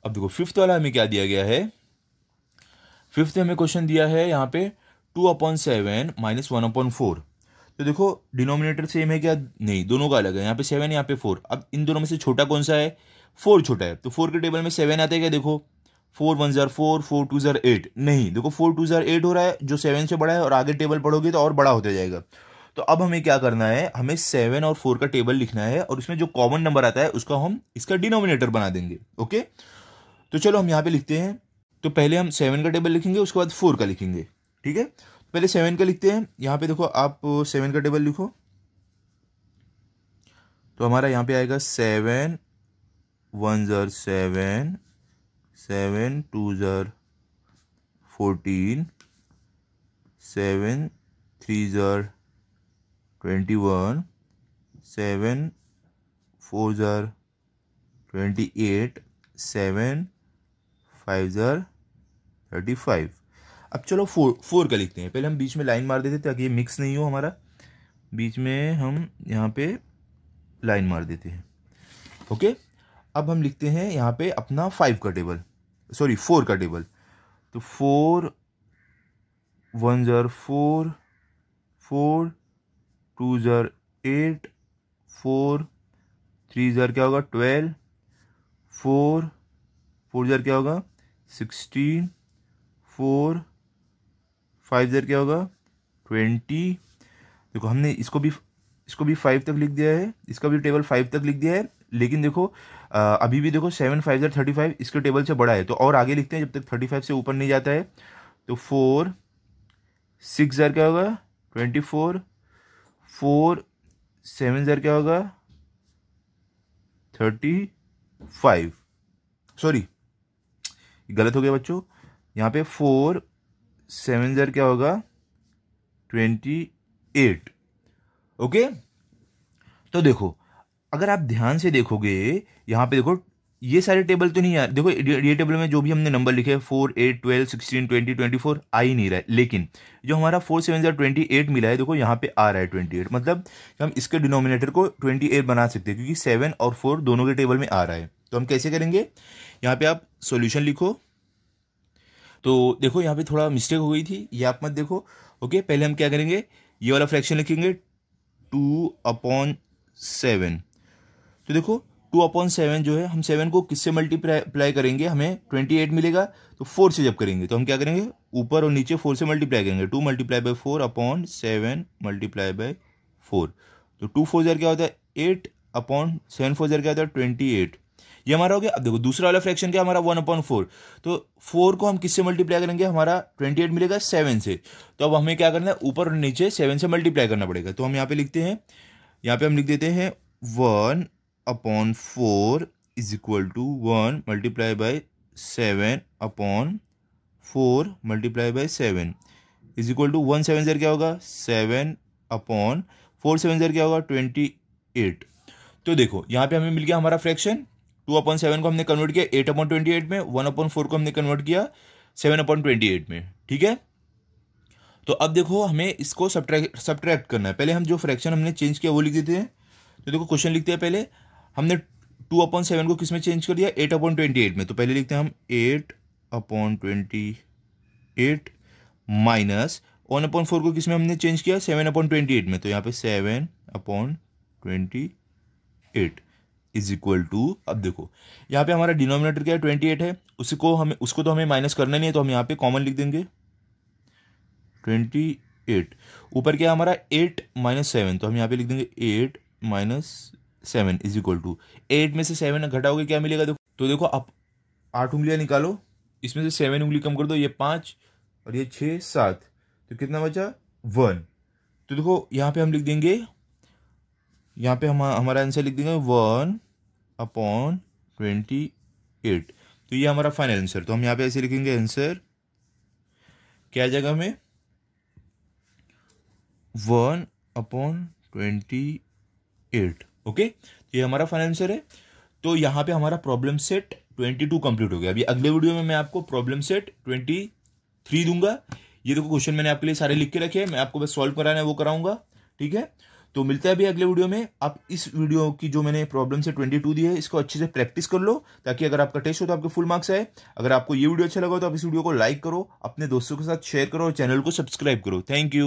अब देखो फिफ्थ वाला हमें क्या दिया गया है, फिफ्थ में हमें क्वेश्चन दिया है यहाँ पे 2/7 माइनस 1/4। तो देखो डिनोमिनेटर सेम है क्या, नहीं, दोनों का अलग है, यहाँ पे 7 यहाँ पे 4। अब इन दोनों में से छोटा कौन सा है, 4 छोटा है, तो 4 के टेबल में 7 आता है क्या, देखो 4 1 जार 4, 4 2 जार 8, नहीं, देखो 4 2 जार 8 हो रहा है, जो 7 से बड़ा है, और आगे टेबल पढ़ोगे तो और बड़ा होता जाएगा। तो अब हमें क्या करना है, हमें 7 और 4 का टेबल लिखना है, और उसमें जो कॉमन नंबर आता है उसका हम इसका डिनोमिनेटर बना देंगे। ओके, तो चलो हम यहाँ पे लिखते हैं। तो पहले हम 7 का टेबल लिखेंगे, उसके बाद 4 का लिखेंगे, ठीक है। पहले 7 का लिखते हैं, यहाँ पे देखो आप 7 का टेबल लिखो, तो हमारा यहाँ पे आएगा 7 1 jar 7, 7 2 jar 14, 7 3 jar 21, 7 4 jar 28, 7 5 jar 35। अब चलो 4 का लिखते हैं। पहले हम बीच में लाइन मार देते ताकि ये मिक्स नहीं हो हमारा, बीच में हम यहाँ पे लाइन मार देते हैं। ओके, अब हम लिखते हैं यहाँ पे अपना 5 का टेबल, सॉरी 4 का टेबल। तो 4 1 जार 4, 4 2 जार 8, 4 3 जार क्या होगा 12, 4 4 जार क्या होगा 16, 4 5 जार क्या होगा 20। देखो हमने इसको भी 5 तक लिख दिया है, इसका भी टेबल 5 तक लिख दिया है, लेकिन देखो अभी भी देखो 7 5 जार 35 इसके टेबल से बड़ा है, तो और आगे लिखते हैं जब तक 35 से ऊपर नहीं जाता है। तो 4 6 जार क्या होगा 24, 4 7 जार क्या होगा 35, सॉरी गलत हो गया बच्चों, यहाँ पे 4 7 जार क्या होगा 28। ओके, तो देखो अगर आप ध्यान से देखोगे यहाँ पे देखो ये सारे टेबल तो नहीं यार, देखो ये टेबल में जो भी हमने नंबर लिखे 4 8 12 16 20 24 आ ही नहीं रहा है, लेकिन जो हमारा 4 7 जार 28 मिला है देखो यहाँ पे आ रहा है 28, मतलब हम इसके डिनोमिनेटर को 28 बना सकते हैं, क्योंकि 7 और 4 दोनों के टेबल में आ रहा है। तो हम कैसे करेंगे, यहाँ पे आप सॉल्यूशन लिखो। तो देखो यहाँ पे थोड़ा मिस्टेक हो गई थी, ये आप मत देखो। ओके, पहले हम क्या करेंगे, ये वाला फ्रैक्शन लिखेंगे 2/7। तो देखो 2/7 जो है, हम 7 को किससे मल्टीप्लाई करेंगे, हमें 28 मिलेगा, तो 4 से जब करेंगे तो हम क्या करेंगे, ऊपर और नीचे 4 से मल्टीप्लाई करेंगे, 2 मल्टीप्लाई बाई 4/7 मल्टीप्लाई बाई 4। तो 2 4 जार क्या होता है 8/7 4 जार क्या होता है 28, ये हमारा हो गया। अब देखो दूसरा वाला फ्रैक्शन क्या हमारा 1/4, तो 4 को हम किससे मल्टीप्लाई करेंगे, हमारा 28 मिलेगा 7 से, तो अब हमें क्या करना है, ऊपर और नीचे 7 से मल्टीप्लाई करना पड़ेगा। तो हम यहाँ पे लिखते हैं, यहाँ पे हम लिख देते हैं 1/4 is equal to 1 multiply by 7/4 multiply by 7 is equal to 1 7 जार क्या होगा 7/4 7 जार क्या होगा 28। तो देखो यहाँ पे हमें मिल गया हमारा फ्रैक्शन, 2/7 को हमने कन्वर्ट किया 8/28 में, 1/4 को हमने कन्वर्ट किया 7/28 में, ठीक है। तो अब देखो हमें इसको सब्ट्रैक्ट करना है। पहले हम जो फ्रैक्शन हमने चेंज किया वो लिख देते हैं। तो देखो क्वेश्चन लिखते हैं, पहले हमने 2/7 को किस में चेंज कर दिया, 8/28 में। तो पहले लिखते हैं हम 8/28 माइनस 1/4 को किस में हमने चेंज किया, 7/28 में। तो यहाँ पे 7/28 इज इक्वल टू, अब देखो यहाँ पे हमारा डिनोमिनेटर क्या है, 28 है, उसको तो हमें माइनस करना नहीं है, तो हम यहाँ पे कॉमन लिख देंगे 28। ऊपर क्या है हमारा 8 - 7, तो हम यहाँ पे लिख देंगे 8 - 7 इज इक्वल टू 8 में से 7 घटाओगे क्या मिलेगा, देखो। तो देखो आप 8 उंगलियां निकालो, इसमें से 7 उंगली कम कर दो, ये 5 और ये 6 7, तो कितना बचा 1। तो देखो यहाँ पे हम लिख देंगे, यहाँ पे हम हमारा आंसर लिख देंगे 1/28। तो ये हमारा फाइनल आंसर। तो हम यहाँ पे ऐसे लिखेंगे, आंसर क्या आ जाएगा हमें 1/28। ओके, तो ये हमारा फाइनल आंसर है। तो यहाँ पे हमारा प्रॉब्लम सेट 22 कंप्लीट हो गया। अभी अगले वीडियो में मैं आपको प्रॉब्लम सेट 23 दूंगा। ये देखो क्वेश्चन मैंने आपके लिए सारे लिख के रखे हैं, मैं आपको बस सॉल्व कराना है वो कराऊंगा, ठीक है। तो मिलता है अभी अगले वीडियो में। आप इस वीडियो की जो मैंने प्रॉब्लम से 22 दी है, इसको अच्छे से प्रैक्टिस कर लो, ताकि अगर आपका टेस्ट हो तो आपके फुल मार्क्स आए। अगर आपको ये वीडियो अच्छा लगा तो आप इस वीडियो को लाइक करो, अपने दोस्तों के साथ शेयर करो और चैनल को सब्सक्राइब करो। Thank you.